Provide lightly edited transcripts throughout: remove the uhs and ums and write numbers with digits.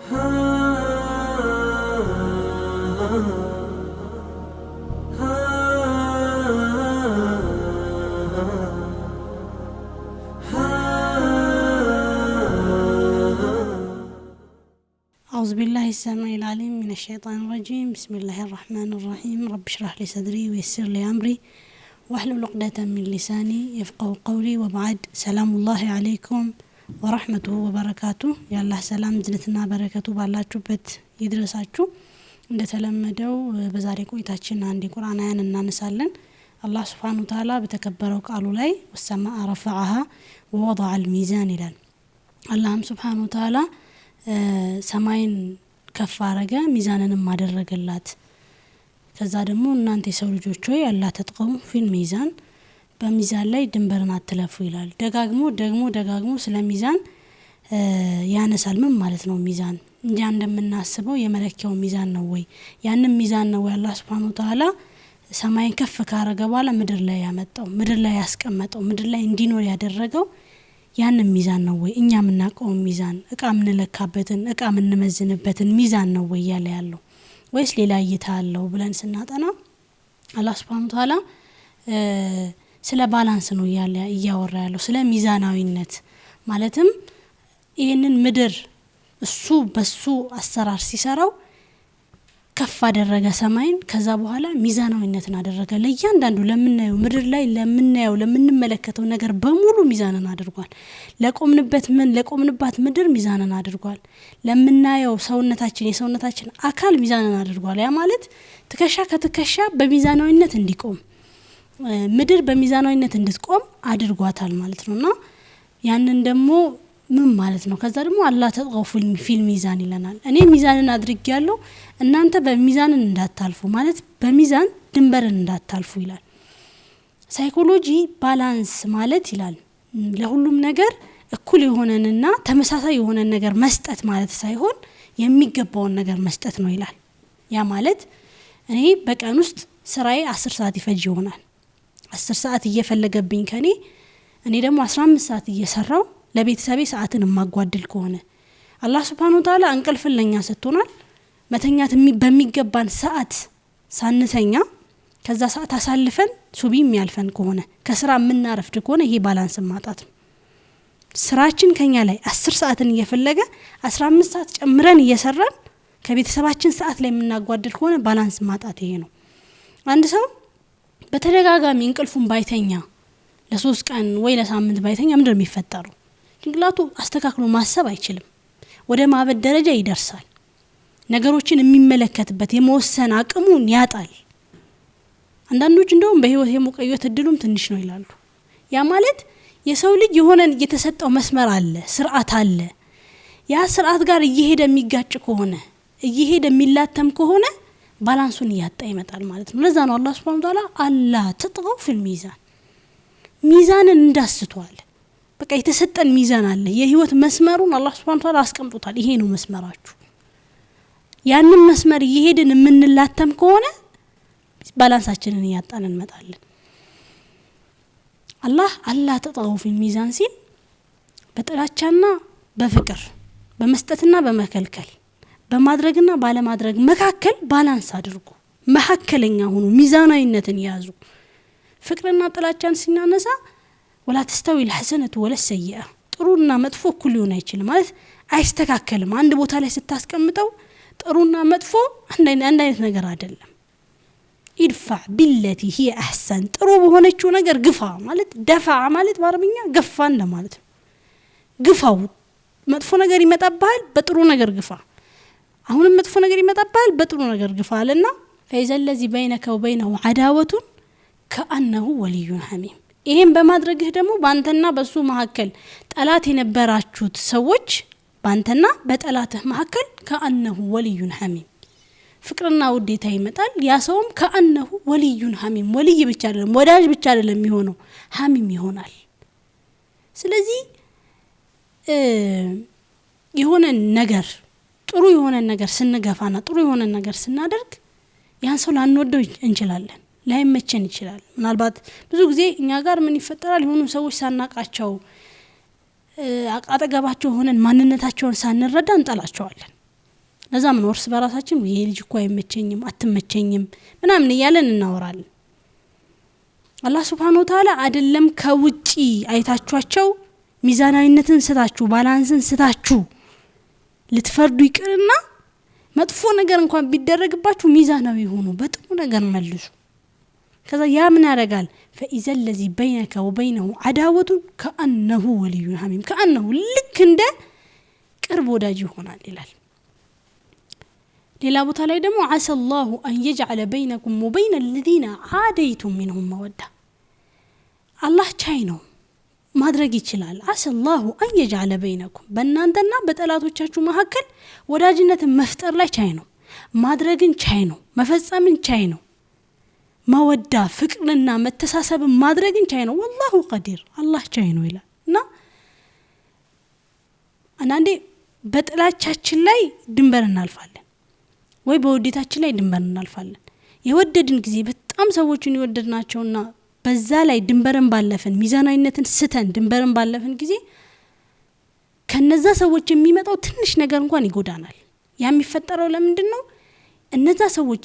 أعوذ بالله السميع العليم من الشيطان الرجيم. بسم الله الرحمن الرحيم. رب اشرح لي صدري ويسر لي أمري واحلل عقدة من لساني يفقهوا قولي. وبعد، سلام الله عليكم ورحمته وبركاته. يا الله سلام ዝነትና በረከቱ ባላችሁበት ይድረሳችሁ። እንደተለመደው በዛሬ ቆይታችን አንድ ቁርአን አያን እናነሳለን። አላህ Subhanahu Wa Ta'ala በተከበረው ቃሉ ላይ والسماء رفعها ووضع الميزان ይላል። አላህም Subhanahu Wa Ta'ala ሰማይን ከፍ አረገ ሚዛንንም አደረገላት። ከዛ ደግሞ እናንተ የሰው ልጆች ሆይ አላህ ተጥቀሙ ፊል ሚዛን፣ በሚዛን ላይ ድንበርን አትለፉ ይላል። ደጋግሞ ስለ ሚዛን ያነሳል። ምን ማለት ነው ሚዛን? እንጂ እንደምናስበው የመለኪያው ሚዛን ነው ወይ? ያንን ሚዛን ነው አላህ Subhanahu Wa Ta'ala ሰማይን ከፍ ካረገ በኋላ ምድር ላይ ያመጣው፣ ምድር ላይ ያስቀመጠው፣ ምድር ላይ እንዲኖር ያደረገው ያንን ሚዛን ነው ወይ? እኛ የምናቀው ሚዛን እቃ ምንለካበትን እቃ ምንመዝንበትን ሚዛን ነው ወይ ያለ ያለው ወይስ ሌላ እይታ አለው ብለን ስናጠና አላህ Subhanahu Wa Ta'ala ስለ ባላንስ ነው ያወራ ያለው፣ ስለ ሚዛናዊነት። ማለትም ይሄንን ምድር እሱ በሱ አሰራር ሲሰራው ከፍ አደረገ ሰማይን። ከዛ በኋላ ሚዛናዊነትን አደረገ። ለእያንዳንዱ ለምናየው ምድር ላይ ለምንመለከተው ነገር በሙሉ ሚዛንን አድርጓል። ለቆምንባት ምድር ሚዛንን አድርጓል። ለምናየው የሰውነታችን አካል ሚዛንን አድርጓል። ያ ማለት ትከሻ ከትከሻ በሚዛናዊነት እንዲቆም፣ ምድር በሚዛናዊነት እንድትቆም አድርጓታል ማለት ነውና ያንን ደግሞ ምን ማለት ነው? ከዛ ደግሞ አላህ ተጠቀፉ ፊል ሚዛን ይለናል። እኔ ሚዛንን አድርጌያለሁ እናንተ በሚዛንን እንዳታልፉ ማለት በሚዛን ድንበርን እንዳታልፉ ይላል። ሳይኮሎጂ ባላንስ ማለት ይላል ለሁሉም ነገር እኩል የሆነንና ተመሳሳይ የሆነን ነገር መስጠት ማለት ሳይሆን የሚገባውን ነገር መስጠት ነው ይላል። ያ ማለት እኔ በቀን ውስጥ ስራዬ 10 ሰዓት ይፈጅ ይሆናል። 10 ሰዓት እየፈለገብኝ ከኔ እኔ ደግሞ 15 ሰዓት እየሰራው ለቤተሰቤ ሰዓትን ማጓደል ከሆነ አላህ Subhanahu Wa Ta'ala እንቅልፍን ለኛ ሰጥቶናል። መተኛት በሚገባን ሰዓት ሳንተኛ ከዛ ሰዓት አሳልፈን ሱቢ የሚያልፈን ከሆነ ከስራ ምናረፍድ ከሆነ ይሄ ባላንስ ማጣት ነው። ስራችን ከኛ ላይ 10 ሰዓትን እየፈለገ 15 ሰዓት ጨምረን እየሰራን ከቤተሰባችን ሰዓት ላይ ምናጓደል ከሆነ ባላንስ ማጣት ይሄ ነው። አንድ ሰው በተደጋጋሚ እንቅልፉን ባይተኛ ለ3 ቀን ወይ ለሳምንት ባይተኛ ምንድነው የሚፈጠረው? ጭንቅላቱ አስተካክሎ ማሰብ አይችልም። ወደ ማበድ ደረጃ ይደርሳል። ነገሮችን የሚመለከትበት የመወሰን አቅሙን ያጣል። አንዳንዶች እንደውም በህይወት የመቆየት እድሉም ትንሽ ነው ይላሉ። ያ ማለት የሰው ልጅ የሆነን የተሰጠው መስመር አለ፣ ስርዓት አለ። ያ ስርዓት ጋር እየሄደ የሚጋጭ ከሆነ እየሄደ የሚላተም ከሆነ ባላንሱን ያጣ ይመጣል ማለት ነው። ለዛ ነው አላህ Subhanahu Wa Ta'ala አላህ ተጠቀው ፊል ሚዛን፣ ሚዛንን እንዳስተዋል። በቃ የተሰጠን ሚዛን አለ። የህይወት መስመሩን አላህ Subhanahu Wa Ta'ala አስቀምጦታል። ይሄ ነው መስመራችሁ። ያንን መስመር እየሄድን የምንላተም ከሆነ ባላንሳችንን ያጣን እንመጣለን። አላህ ተጠቀው ፊል ሚዛን ሲል በጥላቻና በፍቅር፣ በመስጠትና በመከልከል፣ በማድረግና ባለማድረግ መካከል ባላንስ አድርጉ። መሐከለኛ ሆኑ፣ ሚዛናዊነትን ያዙ። ፍቅርና ጥላቻን ሲናነሳ ولا تستوي الحسنة ولا السيئة، ጥሩና መጥፎ እኩል ሊሆን አይችልም ማለት አይስተካከልም። አንድ ቦታ ላይ ስታስቀምጠው ጥሩና መጥፎ አንድ አይነት ነገር አይደለም። ادفع بالتي هي احسن፣ ጥሩ በሆነችው ነገር ግፋ ማለት ደፋ ማለት በአረብኛ ገፋ እንደማለት ነው። ግፋው፣ መጥፎ ነገር ይመጣብሃል በጥሩ ነገር ግፋ። አሁንም መጥፎ ነገር ይመጣብሃል በጥሩ ነገር ግፋ አለና فإذا الذي بينك وبينه عداوة كأنه ولي حميم። ይሄን በማድረግህ ደግሞ ባንተና በሱ መሐከል ጠላት የነበራችሁት ሰዎች ባንተና በጠላትህ መሐከል كأنه ولي حميم ፍቅርና ውዴታ ይመጣል። ያ ሰውም كأنه ولي حميم፣ ወልይ ብቻ አይደለም ወዳጅ ብቻ አይደለም የሚሆነው حميم ይሆናል። ስለዚህ የሆነ ነገር ጥሩ የሆነ ነገር ስንገፋና ጥሩ የሆነ ነገር ስናደርግ ያን ሰው ላንወደው እንችላለን፣ ላይመቸን ይችላል። ምናልባት ብዙ ጊዜ እኛ ጋር ምን ይፈጠራል? የሆኑ ሰዎች ሳናቃቸው አጠገባቸው ሆነን ማንነታቸውን ሳንረዳ እንጠላቸዋለን። ለዛም ነው እርስ በራሳችን ይሄ ልጅ እኮ አይመቸኝም አትመቸኝም ምናምን እያለን እናወራለን። አላህ Subhanahu Wa Ta'ala አይደለም ከውጪ አይታችኋቸው ሚዛናዊነትን ስታችሁ ባላንስን ስታችሁ ልትፈርዱ ይቅርና መጥፎ ነገር እንኳን ቢደረግባችሁ ሚዛናዊ ሆኑ በጥሩ ነገር መልሱ። ከዛ ያ ምን ያደርጋል فإذا الذي بينك وبينه عداوة كأنه ولي حميم كأنه ልክ እንደ ቅርብ ወዳጅ ይሆናል ይላል። ሌላ ቦታ ላይ ደግሞ عسى الله أن يجعل بينكم وبين الذين عاديتم منهم مودة الله ቻይ ነው ማድረግ ይችላል። عسى الله أن يجعل بينكم በእናንተና በጠላቶቻችሁ መካከል ወዳጅነትን መፍጠር ላይ ቻይ ነው ማድረግን ቻይ ነው መፈጸምን ቻይ ነው መወዳ ፍቅርና መተሳሰብን ማድረግን ቻይ ነው والله قدير الله ቻይ ነው ይላልና አንዴ በጥላቻችን ላይ ድንበር እናልፋለን ወይ በውዴታችን ላይ ድንበር እናልፋለን። የወደድን ጊዜ በጣም ሰዎችን ይወደድናቸውና በዛ ላይ ድንበርን ባለፈን ሚዛናዊነትን ስተን ድንበርን ባለፈን ጊዜ ከነዛ ሰዎች የሚመጣው ትንሽ ነገር እንኳን ይጎዳናል። ያ የሚፈጠረው ለምንድነው? እነዛ ሰዎች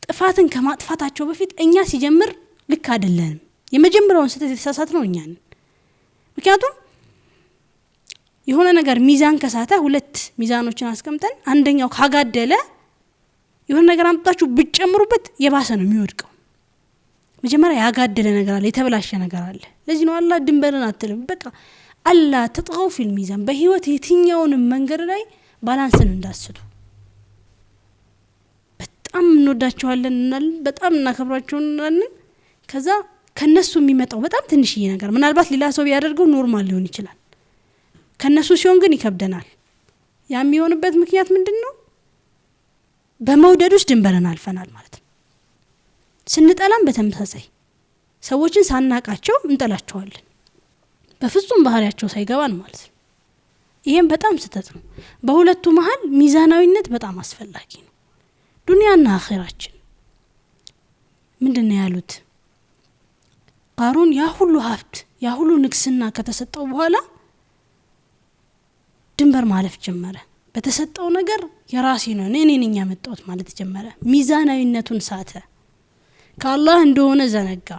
ጥፋትን ከማጥፋታቸው በፊት እኛ ሲጀምር ልክ አይደለም የመጀመሪያውን ስህተት የተሳሳተነው እኛ ነን። ምክንያቱም የሆነ ነገር ሚዛን ከሳተ ሁለት ሚዛኖችን አስቀምጠን አንደኛው ካጋደለ የሆነ ነገር አምጣችሁ ብትጨምሩበት የባሰ ነው የሚወድቀው። መጀመሪያ ያጋደለ ነገር አለ የተበላሸ ነገር አለ። ለዚህ ነው አላህ ድንበርን አትልም በቃ አላ ተጥገው ፊል ሚዛን በህይወት የትኛውንም መንገድ ላይ ባላንስን እንዳስቱ። በጣም እንወዳቸዋለን በጣም እናከብራቸዋለን። ከዛ ከነሱ የሚመጣው በጣም ትንሽዬ ነገር ምናልባት ሌላ ሰው ቢያደርገው ኖርማል ሊሆን ይችላል ከነሱ ሲሆን ግን ይከብደናል። ያ የሚሆንበት ምክንያት ምንድነው? በመውደድ ውስጥ ድንበርን አልፈናል ማለት ነው። ስንጠላም በተመሳሳይ ሰዎችን ሳናቃቸው እንጠላቸዋለን በፍጹም ባህሪያቸው ሳይገባን ማለት ነው። ይሄም በጣም ስህተት ነው። በሁለቱ መሃል ሚዛናዊነት በጣም አስፈላጊ ነው። ዱንያና አኺራችን ምንድነው ያሉት? ቃሩን ያ ሁሉ ሀብት ያ ሁሉ ንግስና ከተሰጠው በኋላ ድንበር ማለፍ ጀመረ። በተሰጠው ነገር የራሴ ነው እኔ ነኝ ያመጣሁት ማለት ጀመረ። ሚዛናዊነቱን ሳተ። ከአላህ እንደሆነ ዘነጋ።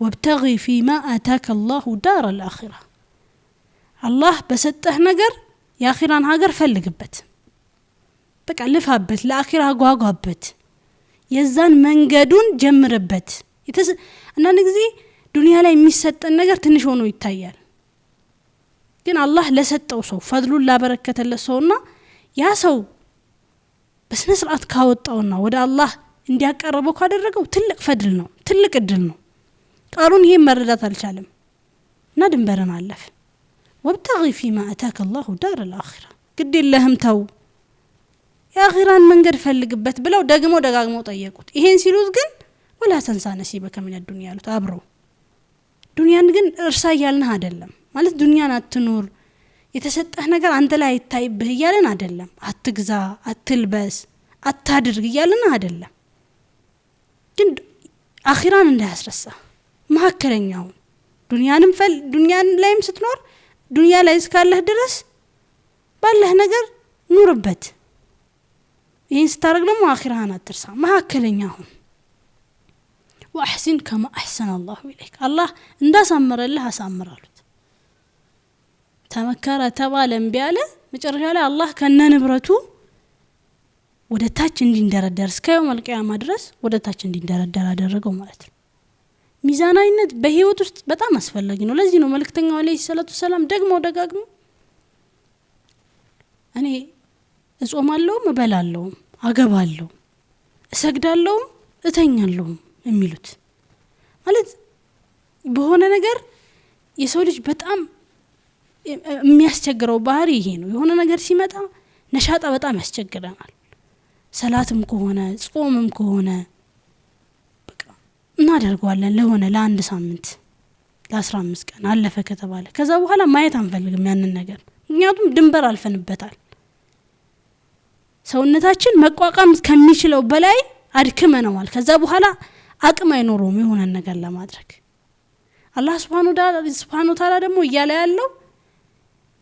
وابتغي فيما آتاك الله دار الآخرة الله በሰጠህ ነገር የአኺራን ሀገር ፈልግበት በቃ ልፋበት ለአኺራ ጓጓበት የዛን መንገዱን ጀምርበት። አንዳንድ ጊዜ ዱንያ ላይ የሚሰጠን ነገር ትንሽ ሆኖ ይታያል። ግን አላህ ለሰጠው ሰው ፈድሉን ላበረከተለት ሰውና ያ ሰው በስነ ስርዓት ካወጣውና ወደ አላህ እንዲያቀርበው ካደረገው ትልቅ ፈድል ነው ትልቅ እድል ነው። ቃሩን ይሄን መረዳት አልቻለም እና ድንበርን አለፈ። وابتغي فيما آتاك الله دار الآخرة ግድ የለህም ተው የአኺራን መንገድ ፈልግበት ብለው ደጋግመው ጠየቁት። ይሄን ሲሉት ግን ወላ ተንሳ ነሲበከ ሚን الدنيا ያሉት አብረው ዱንያን ግን እርሳ ያልነህ አይደለም ማለት ዱንያን አትኑር የተሰጠህ ነገር አንተ ላይ አይታይብህ ያለን አይደለም። አትግዛ አትልበስ አታድርግ ያለን አይደለም። ግን አኺራን እንዳያስረሳ ማከለኛው ዱንያን ላይም ስትኖር ዱንያ ላይ እስካለህ ድረስ ባለህ ነገር ኑርበት። ይሄን ስታረግ ደግሞ አኺራን አትርሳ ማከለኛው واحسن كما احسن الله اليك الله እንዳሳመረልህ አሳምራሉት። ተመከረ ተባለም ቢያለ መጨረሻ ላይ አላህ ከነንብረቱ ወደ ታች እንዲንደረደር እስከ የውመል ቂያማ ድረስ ወደ ታች እንዲንደረደር አደረገው ማለት ነው። ሚዛናዊነት በህይወት ውስጥ በጣም አስፈላጊ ነው። ለዚህ ነው መልእክተኛው አለይሂ ሰላቱ ሰላም ደጋግሞ እኔ እጾማለሁ እበላለሁ አገባለሁ እሰግዳለሁ እተኛለሁ የሚሉት ማለት በሆነ ነገር የሰው ልጅ በጣም የሚያስቸግረው ባህሪ ይሄ ነው። የሆነ ነገር ሲመጣ ነሻጣ በጣም ያስቸግረናል። ሰላትም ከሆነ ጾምም ከሆነ በቃ እናደርጋለን ለሆነ ለአንድ ሳምንት ለ15 ቀን አለፈ ከተባለ ከዛ በኋላ ማየት አንፈልግም ያንን ነገር ምክንያቱም ድንበር አልፈንበታል። ሰውነታችን መቋቋም ከሚችለው በላይ አድክመናል። ከዛ በኋላ አቅም አይኖርም የሆነ ነገር ለማድረግ። አላህ Subhanahu Wa Ta'ala ደግሞ እያለ ያለው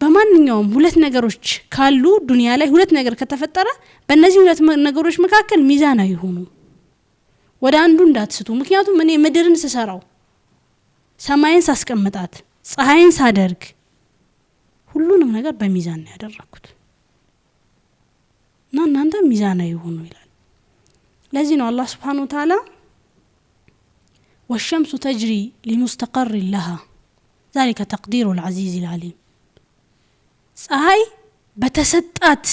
በማንኛውም ሁለት ነገሮች ካሉ ዱንያ ላይ ሁለት ነገር ከተፈጠረ በእነዚህ ሁለት ነገሮች መካከል ሚዛናዊ ሆኑ ወደ አንዱ እንዳትስቱ ምክንያቱም እኔ ምድርን ስሰራው ሰማይን ሳስቀምጣት ፀሐይን ሳደርግ ሁሉንም ነገር በሚዛን ነው ያደረኩት እና እናንተ ሚዛናዊ ሆኑ ይላል ለዚህ ነው አላህ Subhanahu Wa Ta'ala والشمس تجري لمستقر لها ذلك تقدير العزيز العليم ፀሐይ በተሰጣት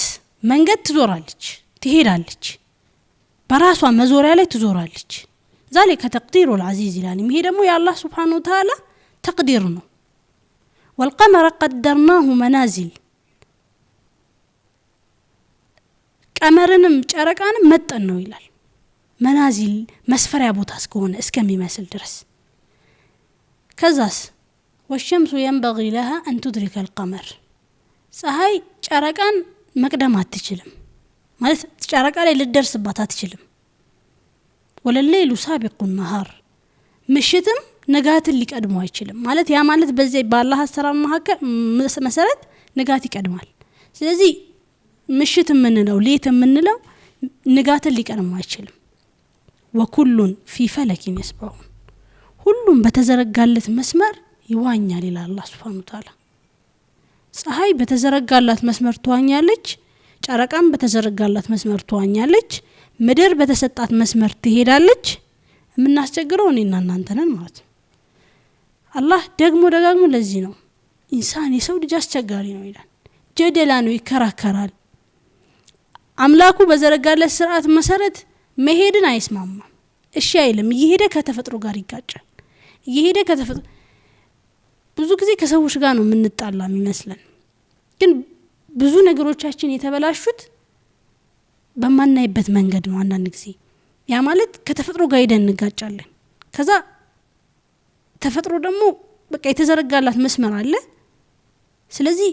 መንገድ ትዞራለች ትሄዳለች በራሷ መዞሪያ ላይ ትዞራለች ذلك تقدير العزيز العليم ይሄ ደግሞ የአላህ Subhanahu Wa Ta'ala ተቅዲር ነው والقمر قدرناه منازل ቀመርንም ጨረቃንም መጠን ነው ይላል منازل መስፈሪያ ቦታ እስከሆነ እስከሚመስል ድረስ ከዛስ والشمس ينبغي لها أن تدرك القمر ፀሐይ ጨረቃን መቅደም አትችልም ማለት ጨረቃ ላይ ልደርስባት አትችልም ወለሌሉ ሳቢቁ النهار ምሽትም ንጋትን ሊቀድመው አይችልም ማለት ያ ማለት በዚህ በአላህ አሰራር መሰረት ንጋት ይቀድማል ስለዚህ ምሽት ምንለው ሌት ምንለው ንጋትን ሊቀድመው አይችልም وكل في فلك يسبحون ሁሉም በተዘረጋለት መስመር ይዋኛል ይላል አላህ Subhanahu Wa Ta'ala ፀሐይ በተዘረጋላት መስመር ትዋኛለች ጨረቃም በተዘረጋላት መስመር ትዋኛለች ምድር በተሰጣት መስመር ትሄዳለች ምናስቸግረው እኔና እናንተ ነን ማለት አላህ ደግሞ ደጋግሞ ለዚህ ነው ኢንሳን የሰው ልጅ አስቸጋሪ ነው ይላል ጀደላ ነው ይከራከራል አምላኩ በዘረጋለት ስርዓት መሰረት መሄድን አይስማማም እሺ አይልም እየሄደ ከተፈጥሮ ጋር ይጋጫል እየሄደ ከተፈጥሮ ብዙ ጊዜ ከሰዎች ጋር ነው ምንጣላ የሚመስለን ግን ብዙ ነገሮቻችን የተበላሹት በማናይበት መንገድ ነው አንዳንድ ጊዜ ያ ማለት ከተፈጥሮ ጋር ሄደን እንጋጫለን ከዛ ተፈጥሮ ደግሞ በቃ የተዘረጋላት መስመር አለ ስለዚህ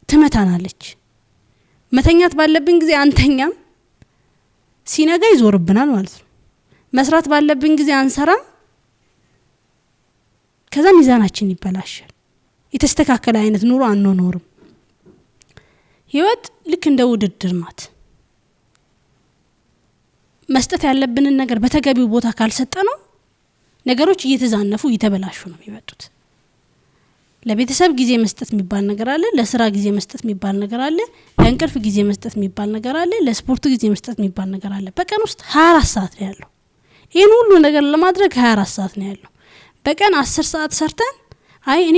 ትመታናለች መተኛት ባለብን ጊዜ አንተኛም ሲነጋ ይዞርብናል ማለት ነው መስራት ባለብን ጊዜ አንሰራም ከዛ ሚዛናችን ይበላሻል የተስተካከለ አይነት ኑሮ አንኖርም ህይወት ልክ እንደ ውድድር ናት መስጠት ያለብንን ነገር በተገቢው ቦታ ካልሰጠነው ነገሮች እየተዛነፉ እየተበላሹ ነው የሚመጡት ለቤተሰብ ጊዜ መስጠት የሚባል ነገር አለ ለስራ ጊዜ መስጠት የሚባል ነገር አለ ለእንቅልፍ ጊዜ መስጠት የሚባል ነገር አለ ለስፖርት ጊዜ መስጠት የሚባል ነገር አለ በቀን ውስጥ 24 ሰዓት ነው ያለው ይሄን ሁሉ ነገር ለማድረግ 24 ሰዓት ነው ያለው በቀን 10 ሰዓት ሰርተን አይ እኔ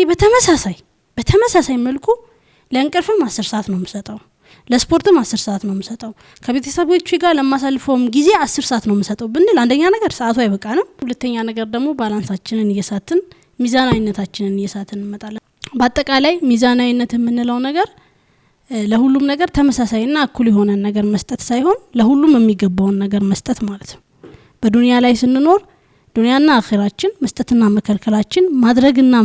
በተመሳሳይ መልኩ ለእንቅልፍም 10 ሰዓት ነው የምሰጠው ለስፖርትም 10 ሰዓት ነው የምሰጠው ከቤተሰቦቼ ጋር ለማሳልፈውም ጊዜ 10 ሰዓት ነው የምሰጠው ብንል አንደኛ ነገር ሰዓቱ አይበቃንም ሁለተኛ ነገር ደግሞ ባላንሳችንን እየሳትን ሚዛናዊነታችንን እየሳትን እንመጣለን በአጠቃላይ ሚዛናዊነት የምንለው ነገር ለሁሉም ነገር ተመሳሳይና እኩል የሆነ ነገር መስጠት ሳይሆን ለሁሉም የሚገባውን ነገር መስጠት ማለት ነው በዱንያ ላይ ስንኖር ዱንያና አኺራችን መስጠትና መከልከላችን ማድረግና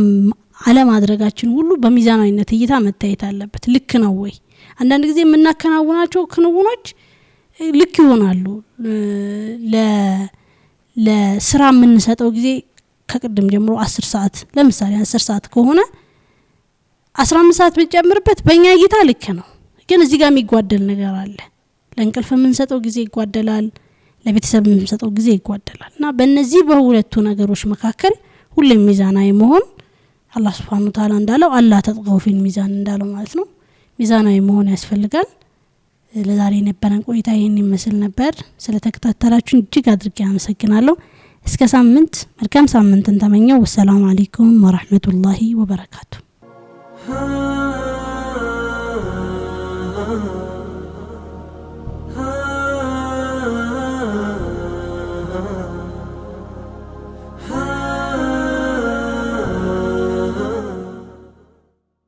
አለማድረጋችን ሁሉ በሚዛናዊነት እይታ መታየት አለበት ልክ ነው ወይ አንዳንድ ጊዜ የምናከናውናቸው ክንውኖች ልክ ይሆናሉ ለስራ የምንሰጠው ጊዜ ከቀደም ጀምሮ 10 ሰዓት ለምሳሌ 10 ሰዓት ከሆነ 15 ሰዓት ብንጨምርበት በእኛ እይታ ልክ ነው ግን እዚህ ጋር የሚጓደል ነገር አለ ለእንቅልፍ የምንሰጠው ጊዜ ይጓደላል ለቤተሰብ የምንሰጠው ጊዜ ይጓደላልና በእነዚህ በሁለቱ ነገሮች መካከል ሁሌም ሚዛናዊ መሆን አላህ Subhanahu Wa Ta'ala እንዳለው አላህ ተጥገው ፊል ሚዛን እንዳለው ማለት ነው ሚዛናዊ መሆን ያስፈልጋል ለዛሬ የነበረን ቆይታ ይሄን ይመስል ነበር ስለተከታተላችሁን እጅግ አድርጌ አመሰግናለሁ እስከ ሳምንት መልካም ሳምንትን ተመኘው ወሰላሙ አለይኩም ወራህመቱላሂ ወበረካቱ